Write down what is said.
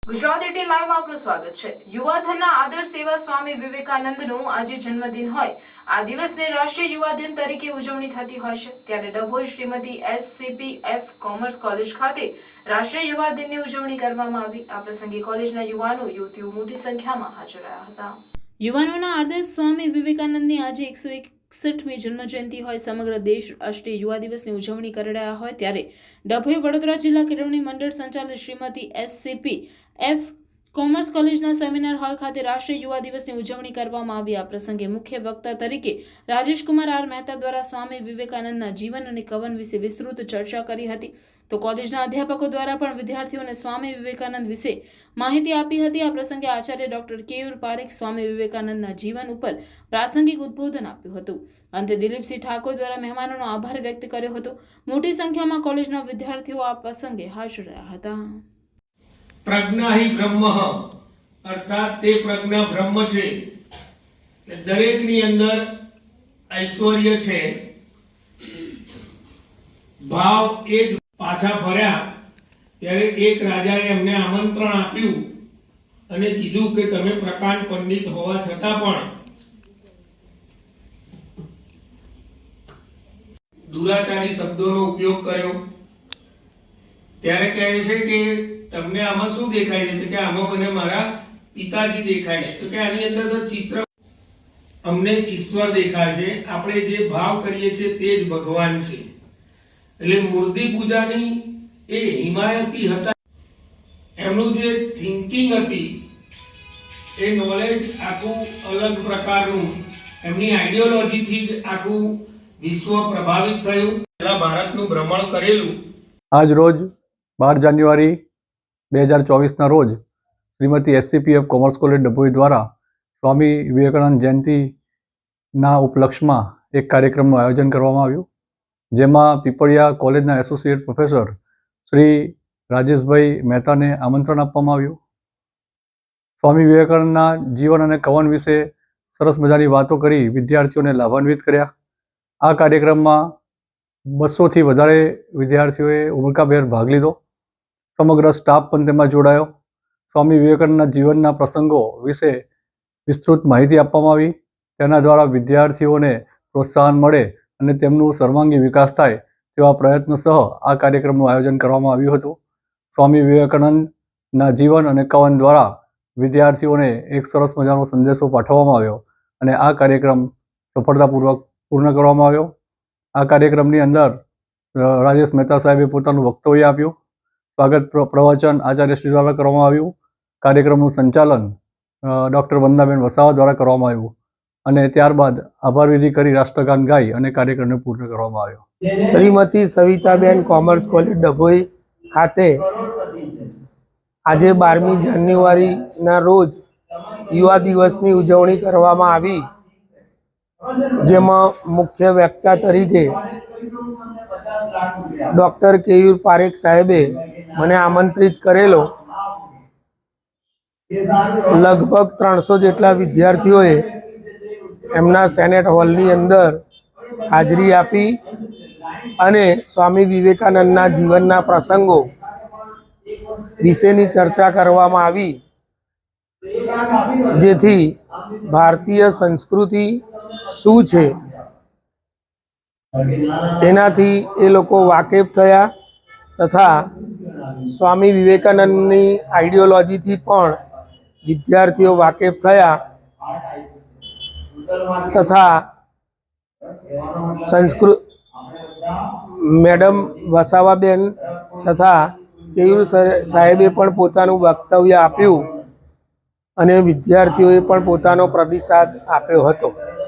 ગુજરાત 18 લાઈવમાં આપનું સ્વાગત છે। યુવાધનના આદર્શ એવા સ્વામી વિવેકાનંદનો આજે જન્મદિન હોય આ દિવસને રાષ્ટ્રીય યુવા દિન તરીકે ઉજવણી થતી હોય છે। ત્યારે Dabhoi Shrimati SCPF commerce college ખાતે રાષ્ટ્રીય યુવા દિનની ઉજવણી કરવામાં આવી। આ પ્રસંગે કોલેજના યુવાનો યુવતીઓ મોટી સંખ્યામાં હાજર રહ્યા હતા। યુવાનોના આદર્શ સ્વામી વિવેકાનંદની આજે 161મી જન્મજયંતિ હોય સમગ્ર દેશ રાષ્ટ્રીય યુવા દિવસની ઉજવણી કરી રહ્યા હોય ત્યારે ડભોઈ વડોદરા જિલ્લા કેળવણી મંડળ સંચાલિત શ્રીમતી SCPF કોમર્સ કોલેજના સેમિનાર હોલ ખાતે રાષ્ટ્રીય યુવા દિવસની ઉજવણી કરવામાં આવી। આ પ્રસંગે મુખ્ય વક્તા તરીકે રાજેશકુમાર આર મહેતા દ્વારા સ્વામી વિવેકાનંદના જીવન અને કવન વિશે વિસ્તૃત ચર્ચા કરી હતી તો કોલેજના અધ્યાપકો દ્વારા પણ વિદ્યાર્થીઓને સ્વામી વિવેકાનંદ વિશે માહિતી આપી હતી। આ પ્રસંગે આચાર્ય ડોક્ટર કેયુર પારેખ સ્વામી વિવેકાનંદના જીવન ઉપર પ્રાસંગિક ઉદ્બોધન આપ્યું હતું। અંતે દિલીપસિંહ ઠાકોર દ્વારા મહેમાનોનો આભાર વ્યક્ત કર્યો હતો। મોટી સંખ્યામાં કોલેજના વિદ્યાર્થીઓ આ પ્રસંગે હાજર રહ્યા હતા। प्रज्ञा ही ब्रह्म अर्थात ते प्रज्ञा ब्रह्म छे दरेक नी अंदर ऐश्वर्य छे भाव एज पाछा फर्या त्यारे एक राजाए एमने आमंत्रण आप्યું અને કીધું કે તમે પ્રકાંડ પંડિત હોવા છતાં પણ દુરાચારી શબ્દોનો ઉપયોગ કર્યો ત્યારે કહે છે કે તમને આમાં શું દેખાય છે તો કે આમાં મને મારા પિતાજી દેખાય છે તો કે આની અંદર તો ચિત્ર અમને ઈશ્વર દેખાય છે આપણે જે ભાવ કરીએ છીએ તે જ ભગવાન છે એટલે મૂર્તિ પૂજાની એ હિમાયતી હતા એમનું જે થિંકિંગ હતી એ નોલેજ આખું અલગ પ્રકારનું એમની આઈડિયોલોજીથી જ આખું વિશ્વ પ્રભાવિત થયું। પહેલા ભારતનું ભ્રમણ કરેલું આજ રોજ 12 જાન્યુઆરી 2024 રોજ Shrimati SCPF commerce college Dabhoi દ્વારા સ્વામી વિવેકાનંદ જયંતિના ઉપલક્ષમાં એક કાર્યક્રમનું આયોજન કરવામાં આવ્યું જેમાં પીપળિયા કોલેજના એસોસિએટ પ્રોફેસર શ્રી રાજેશભાઈ મહેતાને આમંત્રણ આપવામાં આવ્યું। સ્વામી વિવેકાનંદના જીવન અને કવન વિશે સરસ મજાની વાતો કરી વિદ્યાર્થીઓને લાભાન્વિત કર્યા। આ કાર્યક્રમમાં 200થી વધારે વિદ્યાર્થીઓએ ઉમળકાભેર ભાગ લીધો। સમગ્ર સ્ટાફ પણ તેમાં જોડાયો। સ્વામી વિવેકાનંદના જીવનના પ્રસંગો વિશે વિસ્તૃત માહિતી આપવામાં આવી। તેના દ્વારા વિદ્યાર્થીઓને પ્રોત્સાહન મળે અને તેમનું સર્વાંગી વિકાસ થાય તેવા પ્રયત્નો સહ આ કાર્યક્રમનું આયોજન કરવામાં આવ્યું હતું। સ્વામી વિવેકાનંદના જીવન અને કવન દ્વારા વિદ્યાર્થીઓને એક સરસ મજાનો સંદેશો પાઠવવામાં આવ્યો અને આ કાર્યક્રમ સફળતાપૂર્વક પૂર્ણ કરવામાં આવ્યો। આ કાર્યક્રમની અંદર રાજેશ મહેતા સાહેબે પોતાનું વક્તવ્ય આપ્યું। સ્વાગત પ્રવચન આચાર્યશ્રી દ્વારા કરવામાં આવ્યું। કાર્યક્રમનું સંચાલન ડૉક્ટર વંદનાબેન વસાવા દ્વારા કરવામાં આવ્યું અને ત્યારબાદ આભાર વિધિ કરી રાષ્ટ્રગાન ગાઈ અને કાર્યક્રમને પૂર્ણ કરવામાં આવ્યો। શ્રીમતી સવિતાબેન કોમર્સ કોલેજ ડભોઈ ખાતે આજે 12મી જાન્યુઆરીના રોજ યુવા દિવસની ઉજવણી કરવામાં આવી જેમાં મુખ્ય વક્તા તરીકે ડૉક્ટર કેયુર પારેખ સાહેબે મને આમંત્રિત કરેલો। લગભગ 300 જેટલા વિદ્યાર્થીઓએ એમના સેનેટ હોલની અંદર હાજરી આપી અને સ્વામી વિવેકાનંદના જીવનના પ્રસંગો વિશેની ચર્ચા કરવામાં આવી જેથી ભારતીય સંસ્કૃતિ શું છે એનાથી એ લોકો વાકેફ થયા તથા સ્વામી વિવેકાનંદની આઈડિયોલોજીથી પણ વિદ્યાર્થીઓ વાકેફ થયા તથા મેડમ વસાવાબેન તથા કેયુર સાહેબે પણ પોતાનું વક્તવ્ય આપ્યું અને વિદ્યાર્થીઓએ પણ પોતાનો પ્રતિસાદ આપ્યો હતો।